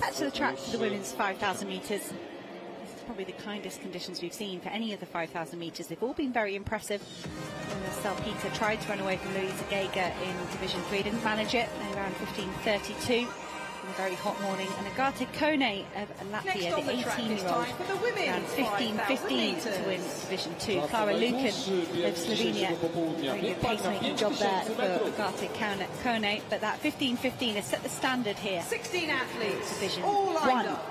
Back to the track for the women's 5,000 metres. This is probably the kindest conditions we've seen for any of the 5,000 metres. They've all been very impressive. Salpeter tried to run away from Louisa Geiger in Division 3, didn't manage it. They ran 15:32 in a very hot morning. And Agate Kone of Latvia, the 18-year-old, ran 15:15 to win Division 2. Clara Lucan of Slovenia, very good pacemaking job there for Agate Kone. But that 15:15 has set the standard here. 16 athletes, Division all lined 1. up.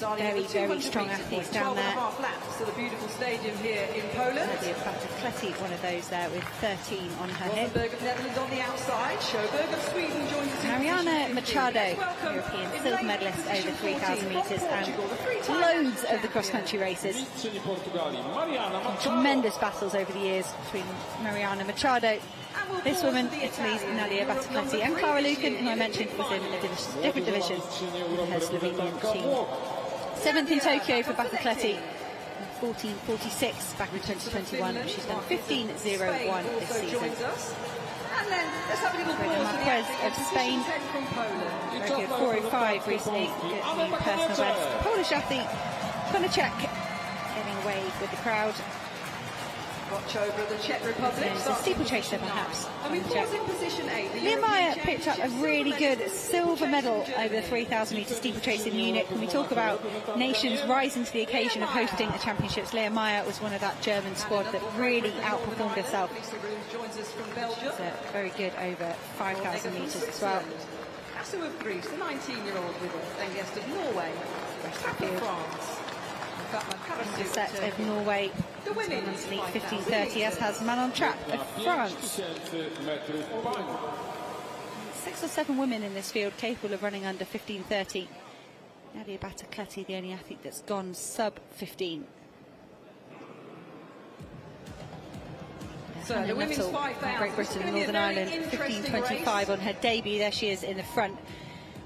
Very, very strong athletes down there. Laps to the beautiful stadium here in Poland. Nadia Battocletti, one of those there with 13 on her hip. Rothenberg of Netherlands on the outside. Sjöberg of Sweden joins us in Mariana Machado, European silver medalist over 3,000 metres, and loads of the cross-country races. Tremendous battles over the years between Mariana Machado, this woman, Italy's Nadia Battocletti, and Clara Lucan, who I mentioned was in a different division with her Slovenian team. 7th in Tokyo for Battocletti, 14:46 back in 2021. She's done 15:01 this season. And then let's have a little pause for the Marquez of Spain, from Poland. very good, 4:05 recently, new personal best. Polish athlete, Konachek, getting away with the crowd. Watch over the Czech Republic. There's a steeplechaser perhaps. And we pause in position 8. Nehemiah picked up a really good silver medal over the 3,000 metre steeplechase in Munich. When we talk about nations rising to the occasion of hosting the championships, Nehemiah was one of that German squad that really outperformed herself. She's very good over 5,000 metres as well. Asu of Greece, the 19-year-old with us, then guest of Norway, France. The set of Norway, the women's league 15:30, as has Manon Trapp of France. 6 or 7 women in this field capable of running under 15:30. Nadia Battocletti, the only athlete that's gone sub 15. So the women's 5,000 Great Britain and Northern Ireland, 15:25 on her debut. There she is in the front.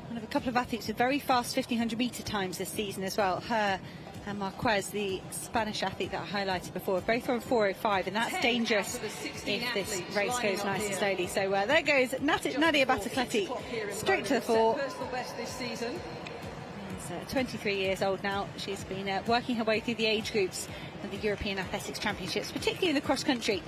One of a couple of athletes with very fast 1500 metre times this season as well. Her and Marquez, the Spanish athlete that I highlighted before, both on 4:05, and that's dangerous if this race goes nice and slowly. So there goes Nadia Battocletti straight to the fore. She's 23 years old now. She's been working her way through the age groups of the European Athletics Championships, particularly in the cross country.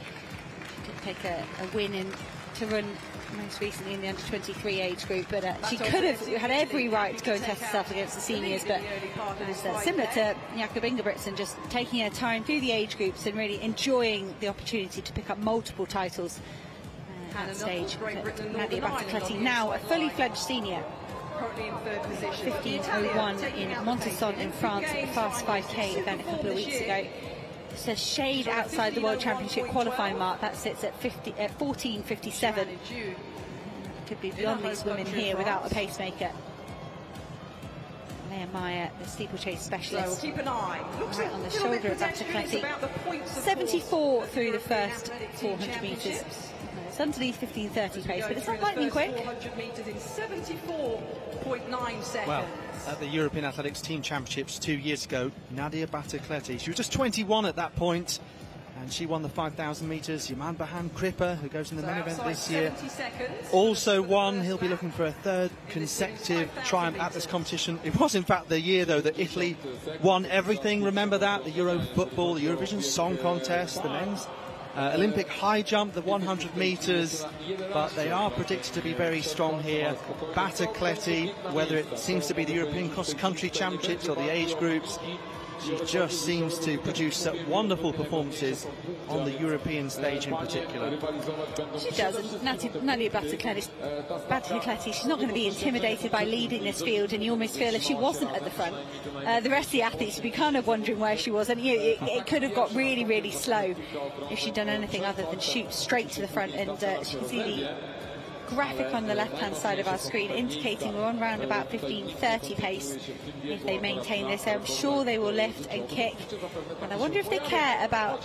She did take a win to run most recently in the under-23 age group, but she could have had every right to go and test herself against the seniors, but it was similar to Jakob Ingebrigtsen, just taking her time through the age groups and really enjoying the opportunity to pick up multiple titles at that stage. Nadia Battocletti, now a fully fledged senior. 15:01 in Montesson in France at the Fast 5K event a couple of weeks ago. It's a shade outside the World Championship qualifying mark. That sits at 14:57. Could be beyond these women here without a pacemaker. Nehemiah, the steeplechase specialist, keep an eye. right on the shoulder of Battocletti. 74 through the first 400 metres. It's underneath 15:30 pace, but it's not lightning quick. 400 metres in 74.9 seconds. Well, at the European Athletics Team Championships 2 years ago, Nadia Battocletti, she was just 21 at that point, and she won the 5,000 metres. Yaman Bahan Kripa, who goes in the main event this year, also won. He'll be looking for a 3rd consecutive triumph at this competition. It was, in fact, the year, though, that Italy won everything. Remember that? The Euro football, the Eurovision Song Contest, the men's Olympic high jump, the 100 metres, but they are predicted to be very strong here. Battocletti, whether it seems to be the European cross-country championships or the age groups, she just seems to produce wonderful performances on the European stage in particular. She does. Nadia Battocletti, she's not going to be intimidated by leading this field, and you almost feel if she wasn't at the front, the rest of the athletes would be kind of wondering where she was, and it could have got really, really slow if she'd done anything other than shoot straight to the front. And you can see the graphic on the left-hand side of our screen indicating we're on round about 15:30 pace. If they maintain this, I'm sure they will lift and kick. And I wonder if they care about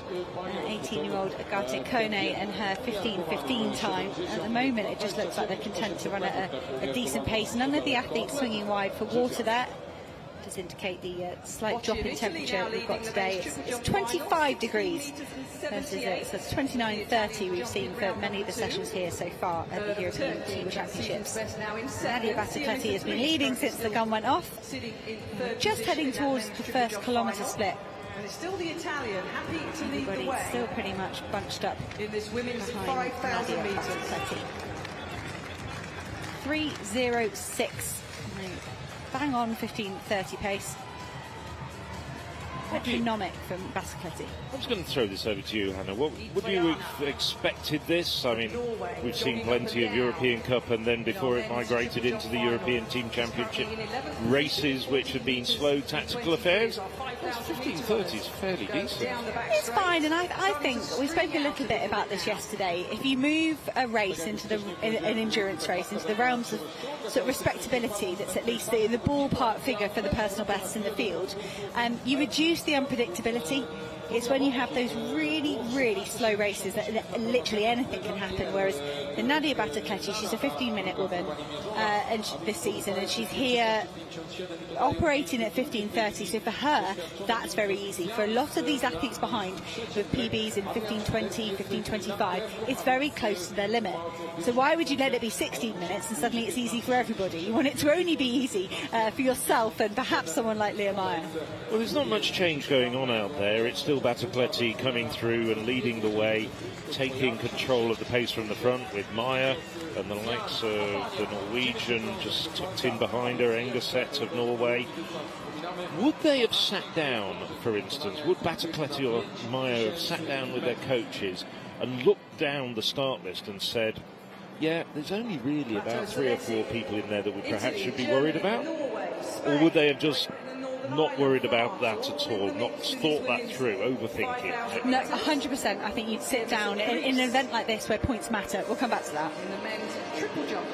18-year-old Agate Kone and her 15:15 time. At the moment, it just looks like they're content to run at a decent pace. None of the athletes swinging wide for water there. Does indicate the slight drop in temperature we've got today. It's 25 degrees versus it's 29-30 we've seen for many of the sessions here so far at the European Team Championships. Nadia Battocletti has been leading since the gun went off. Just heading towards the first kilometre split. And it's still the Italian, happy to lead the way. Still pretty much bunched up in this women's 5,000 metres. 3:06. Bang on 15:30 pace. Economic from Battocletti. I was going to throw this over to you, Hannah. Would you have expected this? I mean, we've seen plenty of European Cup and then before it migrated into the European Team Championship races which have been slow tactical affairs. 15:30 is fairly decent. It's fine, and I think we spoke a little bit about this yesterday. If you move a race into an endurance race into the realms of sort of respectability, that's at least the ballpark figure for the personal bests in the field, you reduce the unpredictability. It's when you have those really, really slow races that literally anything can happen. Whereas the Nadia Battocletti, she's a 15-minute woman this season, and she's here operating at 15:30. So for her, that's very easy. For a lot of these athletes behind with PBs in 15:20, 15:25, it's very close to their limit. So why would you let it be 16 minutes and suddenly it's easy for everybody? You want it to only be easy for yourself and perhaps someone like Leah Meyer. Well, there's not much change going on out there. It's still Battocletti coming through and leading the way, taking control of the pace from the front with Meyer and the likes of the Norwegian just tucked in behind her, Engerset of Norway. Would they have sat down, for instance, would Battocletti or Meyer have sat down with their coaches and looked down the start list and said, yeah, there's only really about 3 or 4 people in there that we perhaps should be worried about? Or would they have just not worried about that at all, not thought that through, overthinking? No, 100%. I think you'd sit down in an event like this where points matter. We'll come back to that. In the men's triple jump.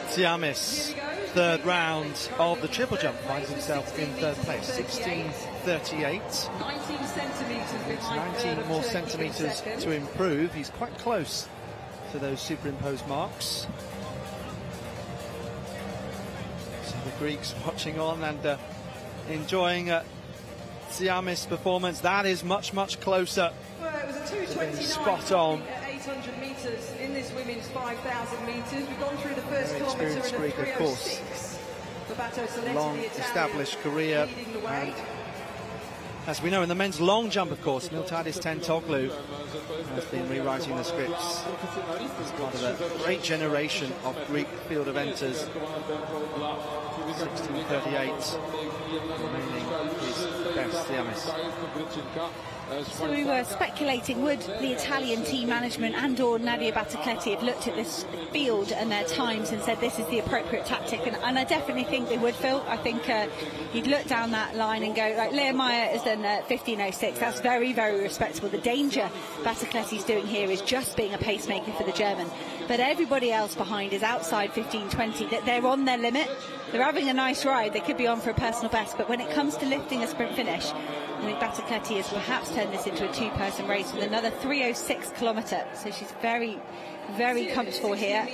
Siamis, third round of the triple jump, finds himself in third place, 16:38. 19 centimetres behind. 19 more centimetres to improve. He's quite close to those superimposed marks. So the Greeks watching on and enjoying Siamis' performance. That is much, much closer. Well, it was a 2:29 spot on at 800 metres in this women's 5,000 metres. We've gone through the first Very kilometre in a experienced Greek, of course. 3:06. For Battocletti, Long the Italian, established career. leading the way. As we know, in the men's long jump, of course, Miltiadis Tentoglu has been rewriting the scripts as part of a great generation of Greek field eventers. 16:38 remaining his best, Siamis. So we were speculating, would the Italian team management and or Nadia Battocletti have looked at this field and their times and said this is the appropriate tactic, and I definitely think they would, Phil. I think you'd look down that line and go, like, Leah Meyer has done 15:06. That's very, very respectable. The danger Battocletti's doing here is just being a pacemaker for the German. But everybody else behind is outside 15:20. That they're on their limit. They're having a nice ride. They could be on for a personal best. But when it comes to lifting a sprint finish, I think Battocletti has perhaps turned this into a 2-person race with another 3:06 kilometre. So she's very, very comfortable here.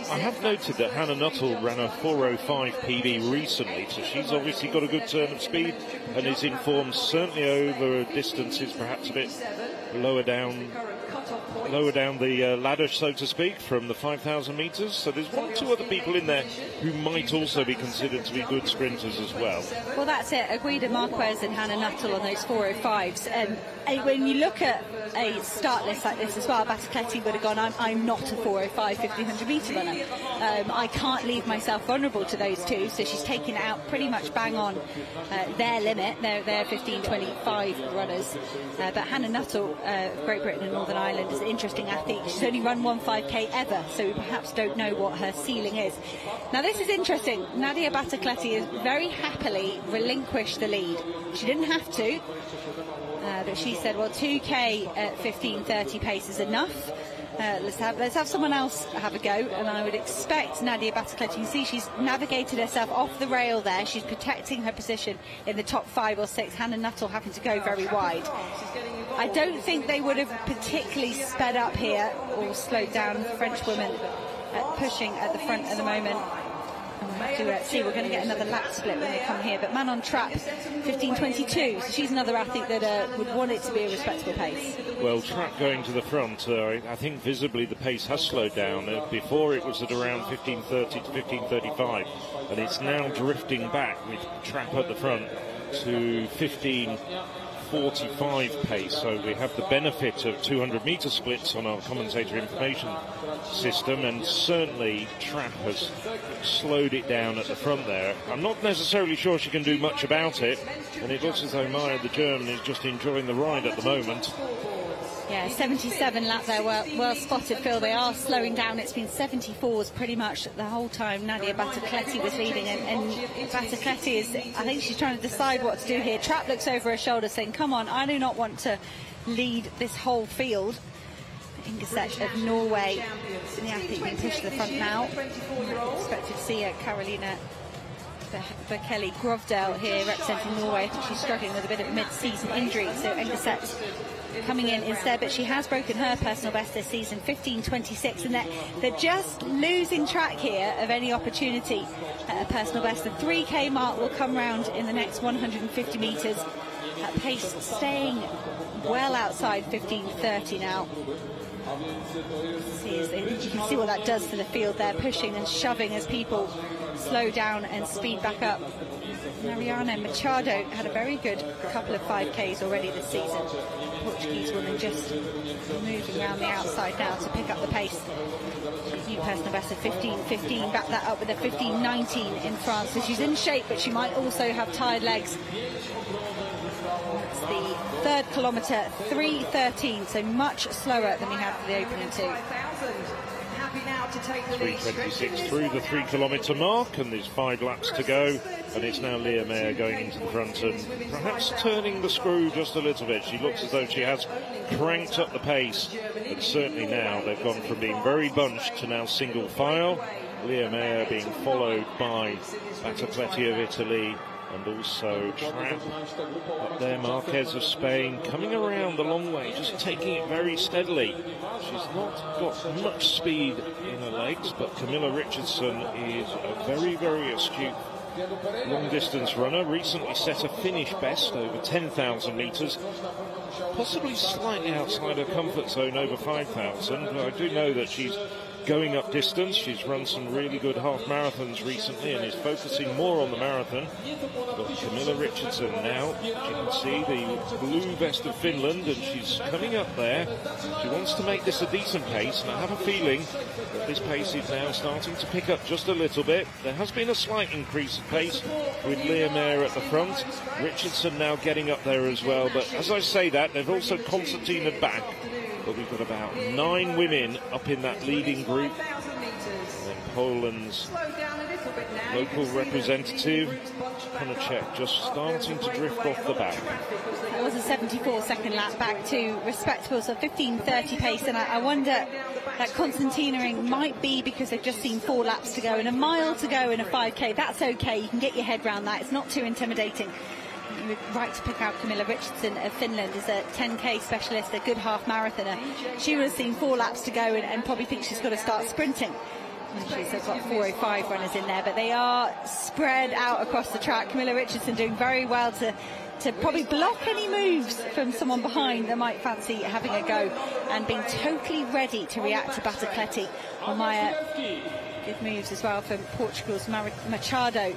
I have noted that Hannah Nuttall ran a 4:05 PB recently, so she's obviously got a good turn of speed and is in form, certainly over distances perhaps a bit lower down the ladder, so to speak, from the 5,000 metres. So there's 1 or 2 other people in there who might also be considered to be good sprinters as well. Well, that's it. Aguida Marquez and Hannah Nuttall on those 4:05s. When you look at a start list like this as well, Battocletti would have gone, I'm not a 4:05 1500 metre runner. I can't leave myself vulnerable to those two. So she's taken it out pretty much bang on their limit. They're 15:25 runners. But Hannah Nuttall, Great Britain and Northern Ireland, is an interesting athlete. She's only run 1 5K ever, so we perhaps don't know what her ceiling is. Now this is interesting. Nadia Battocletti has very happily relinquished the lead. She didn't have to, but she said, well, 2K at 15:30 pace is enough. Let's have someone else have a go, and I would expect Nadia Battocletti. You see she's navigated herself off the rail there. She's protecting her position in the top 5 or 6. Hannah Nuttall having to go very wide. I don't think they would have particularly sped up here or slowed down. French women pushing at the front at the moment. And we'll have to see, we're going to get another lap split when they come here. But man on trap, 15:22. So she's another athlete that would want it to be a respectable pace. Well, trap going to the front, I think visibly the pace has slowed down. Before it was at around 15:30 to 15:35, and it's now drifting back with trap at the front to 15:45 pace. So we have the benefit of 200-metre splits on our commentator information system, and certainly trap has slowed it down at the front there. I'm not necessarily sure she can do much about it, and it looks as though Maya, the German, is just enjoying the ride at the moment. Yeah, 77 lap there, well spotted, Phil. They are slowing down. It's been 74s pretty much the whole time Nadia Battocletti was leading, and Battocletti is, I think she's trying to decide what to do here. Trap looks over her shoulder saying, come on, I do not want to lead this whole field. Ingeset of Norway, the athlete being pushed to the front now. Expected to see Carolina Bekele Grovdale here representing Norway. I think she's struggling with a bit of mid-season injury, so Ingeset coming in instead, but she has broken her personal best this season, 15:26, and they're just losing track here of any opportunity at a personal best. The 3K mark will come round in the next 150 metres. That pace staying well outside 15:30 now. You can see what that does to the field. They're pushing and shoving as people slow down and speed back up. Mariana Machado had a very good couple of 5Ks already this season. The Portuguese woman just moving around the outside now to pick up the pace. She's new personal best of 15:15, back that up with a 15:19 in France. So she's in shape, but she might also have tired legs. It's the third kilometre, 3:13, so much slower than we had for the opening two. 3:26 through the 3-kilometre mark, and there's 5 laps to go, and it's now Leah Mayer going into the front and perhaps turning the screw just a little bit. She looks as though she has cranked up the pace, and certainly now they've gone from being very bunched to now single file. Leah Mayer being followed by Battocletti of Italy, and also Trap up there, Marquez of Spain, coming around the long way, just taking it very steadily. She's not got much speed in her legs, but Camilla Richardson is a very, very astute long-distance runner. Recently set a finish best over 10,000 metres, possibly slightly outside her comfort zone over 5,000, but I do know that she's going up distance. She's run some really good half marathons recently and is focusing more on the marathon. But Camilla Richardson now, you can see the blue vest of Finland, and she's coming up there. She wants to make this a decent pace, and I have a feeling that this pace is now starting to pick up just a little bit. There has been a slight increase of pace with Leah Mayer at the front. Richardson now getting up there as well, but as I say that, they've also concertinaed back. But we've got about 9 women up in that leading group. And then Poland's local representative, Konachek, just starting to drift off the back. That was a 74-second lap, back to respectable, so 15:30 pace, and I wonder that concertinaing might be because they've just seen 4 laps to go and a mile to go in a 5K. That's okay, you can get your head around that, it's not too intimidating. You were right to pick out Camilla Richardson of Finland as a 10K specialist, a good half marathoner. She would have seen 4 laps to go and probably thinks she's got to start sprinting. She's got 4:05 runners in there, but they are spread out across the track. Camilla Richardson doing very well to probably block any moves from someone behind that might fancy having a go, and being totally ready to react to Battocletti. Maya, good moves as well from Portugal's Machado.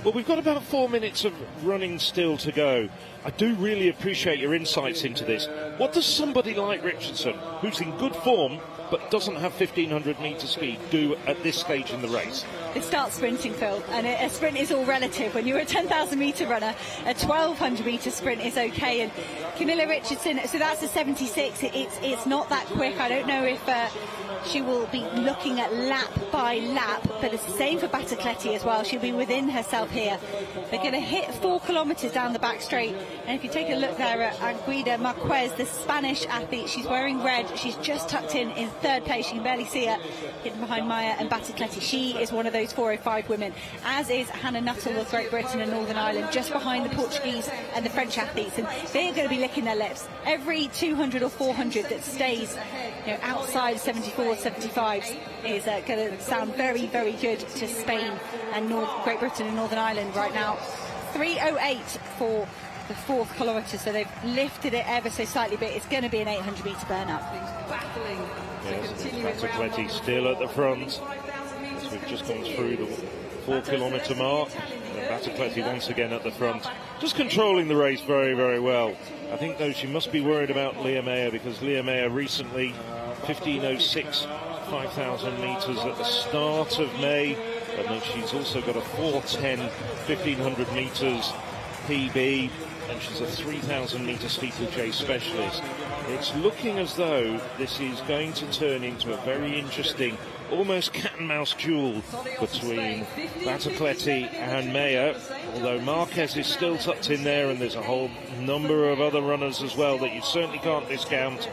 Well, we've got about 4 minutes of running still to go. I do really appreciate your insights into this. What does somebody like Richardson, who's in good form but doesn't have 1,500 metre speed, do at this stage in the race? It starts sprinting, Phil, and a sprint is all relative. When you're a 10,000 metre runner, a 1,200 metre sprint is okay. And Camilla Richardson, so that's a 76. It's not that quick. I don't know if she will be looking at lap by lap, but it's the same for Battocletti as well. She'll be within herself here. They're going to hit 4 kilometres down the back straight, and if you take a look there at Aguida Marquez, the Spanish athlete, she's wearing red. She's just tucked in 3rd place. You can barely see her, hidden behind Maya and Battocletti. She is one of those 4:05 women, as is Hannah Nuttall of Great Britain and Northern Ireland, just behind the Portuguese and the French athletes, and they're going to be licking their lips. Every 200 or 400 that stays outside 74 4:75s is going to sound very, very good to Spain and Great Britain and Northern Ireland right now. 3:08 for the 4th kilometre, so they've lifted it ever so slightly, but it's going to be an 800-metre burn-up. Yes, Battocletti still at the front. As we've just gone through the 4-kilometre mark. Battocletti once again at the front, just controlling the race very, very well. I think, though, she must be worried about Leah Meyer, because Leah Meyer recently 15:06 5,000 metres at the start of May, and then she's also got a 4:10 1,500 metres PB, and she's a 3,000 metre steeplechase specialist. It's looking as though this is going to turn into a very interesting, almost cat and mouse duel between Battocletti and Meyer, although Marquez is still tucked in there, and there's a whole number of other runners as well that you certainly can't discount.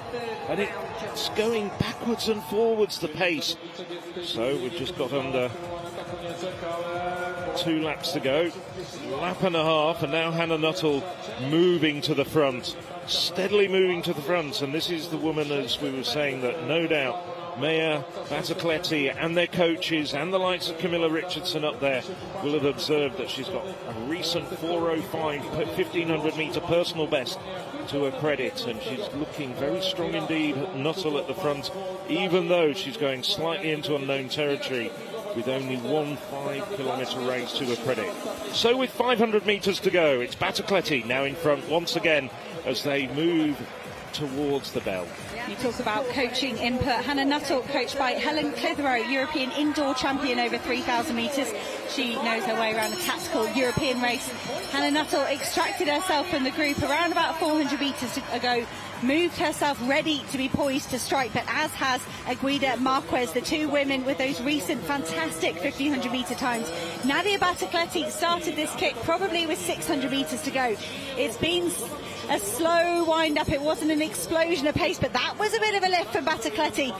And it's going backwards and forwards, the pace. So we've just got under 2 laps to go, lap and a half, and now Hannah Nuttall moving to the front, steadily moving to the front. And this is the woman, as we were saying, that no doubt Meyer, Battocletti and their coaches and the likes of Camilla Richardson up there will have observed that she's got a recent 4:05 1,500 metre personal best to her credit, and she's looking very strong indeed. Nuttall at the front, even though she's going slightly into unknown territory with only one 5-kilometre race to her credit. So with 500 metres to go, it's Battocletti now in front once again as they move towards the bell. You talk about coaching input. Hannah Nuttall, coached by Helen Clitheroe, European indoor champion over 3,000 metres. She knows her way around a tactical European race. Hannah Nuttall extracted herself from the group around about 400 metres ago, moved herself ready to be poised to strike, but as has Aguida Marquez, the two women with those recent fantastic 1,500 metre times. Nadia Battocletti started this kick probably with 600 metres to go. It's been a slow wind-up. It wasn't an explosion of pace, but that was a bit of a lift for Battocletti.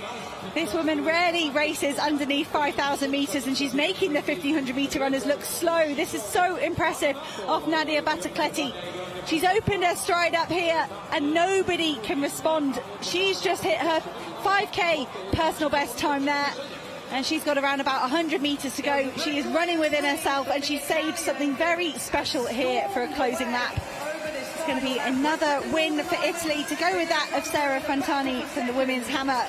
This woman rarely races underneath 5,000 metres, and she's making the 1,500 metre runners look slow. This is so impressive off Nadia Battocletti. She's opened her stride up here, and nobody can respond. She's just hit her 5K personal best time there, and she's got around about 100 metres to go. She is running within herself, and she's saved something very special here for a closing lap. It's going to be another win for Italy to go with that of Sarah Fantani from the women's hammer.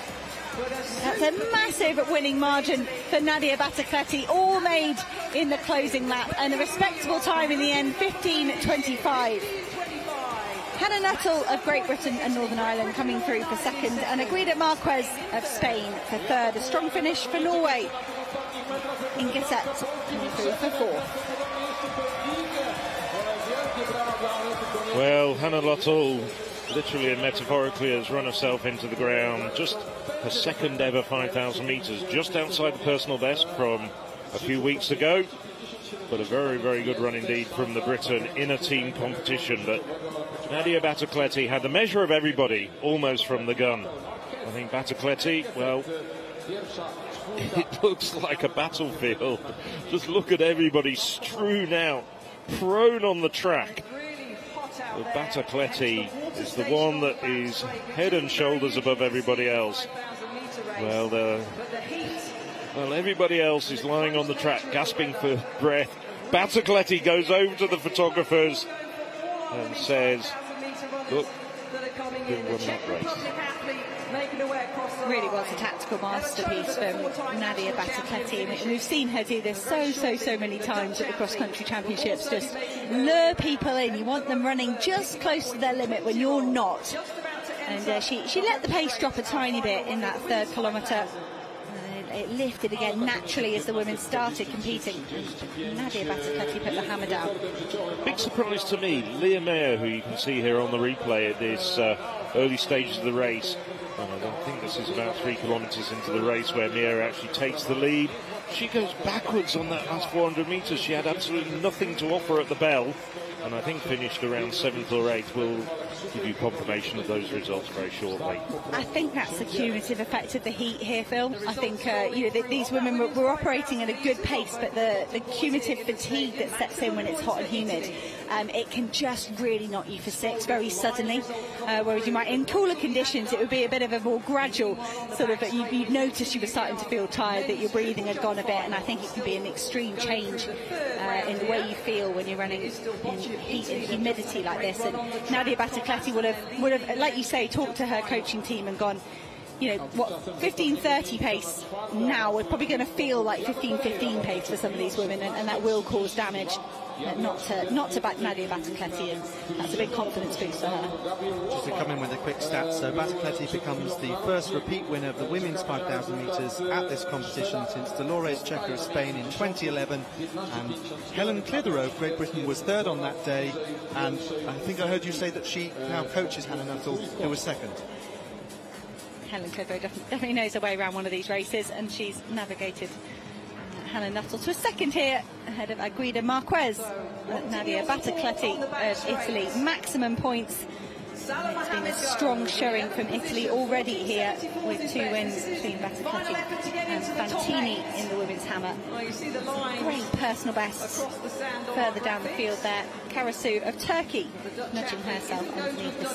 That's a massive winning margin for Nadia Battocletti, all made in the closing lap, and a respectable time in the end, 15:25. Hannah Nuttall of Great Britain and Northern Ireland coming through for second, and Aguida Marquez of Spain for third. A strong finish for Norway. Ingeset coming through for fourth. Well, Hannah Nuttall literally and metaphorically has run herself into the ground. Just her second ever 5,000 metres, just outside the personal best from a few weeks ago. But a very, very good run indeed from the Briton in a team competition. But Nadia Battocletti had the measure of everybody almost from the gun. I think Battocletti, well, it looks like a battlefield. Just look at everybody strewn out, prone on the track. Well, Battocletti is the one that is head and shoulders above everybody else. Well, everybody else is lying on the track, gasping for breath. Battocletti goes over to the photographers and says, look, who won that race? Really was a tactical masterpiece from Nadia Battocletti, and we've seen her do this so many times at the cross-country championships. Just lure people in. You want them running just close to their limit when you're not. And she let the pace drop a tiny bit in that 3rd kilometre. It lifted again naturally as the women started competing. Nadia Battocletti put the hammer down. Big surprise to me, Leah Meyer, who you can see here on the replay at this early stages of the race. And I don't think this is about 3 kilometres into the race where Meyer actually takes the lead. She goes backwards on that last 400 metres. She had absolutely nothing to offer at the bell, and I think finished around 7th or 8th. We'll give you confirmation of those results very shortly. I think that's the cumulative effect of the heat here, Phil. I think these women were operating at a good pace, but the cumulative fatigue that sets in when it's hot and humid, it can just really knock you for six very suddenly. Whereas you might, in cooler conditions, it would be a bit of a more gradual sort of, you'd notice you were starting to feel tired, that your breathing had gone a bit, and I think it can be an extreme change in the way you feel when you're running in heat and humidity like this. And Nadia Battocletti would have, like you say, talked to her coaching team and gone, you know, what, 15:30 pace now, we're probably going to feel like 15:15 pace for some of these women, and that will cause damage. Not to Nadia Battocletti, and that's a big confidence boost for her. Just to come in with a quick stat, so Battocletti becomes the first repeat winner of the women's 5,000 metres at this competition since Dolores Checa of Spain in 2011, and Helen Clitheroe of Great Britain was third on that day, and I think I heard you say that she now coaches Hannah Nuttall, who was second. Helen Clitheroe definitely knows her way around one of these races, and she's navigated Hannah Nuttall to a second here ahead of Aguida Marquez. Nadia Battocletti of Italy, maximum points. It's been a strong showing from Italy already here, with 2 wins between Battocletti and Fantini in the women's hammer. Great personal best further down the field there. Karasu of Turkey nudging herself underneath the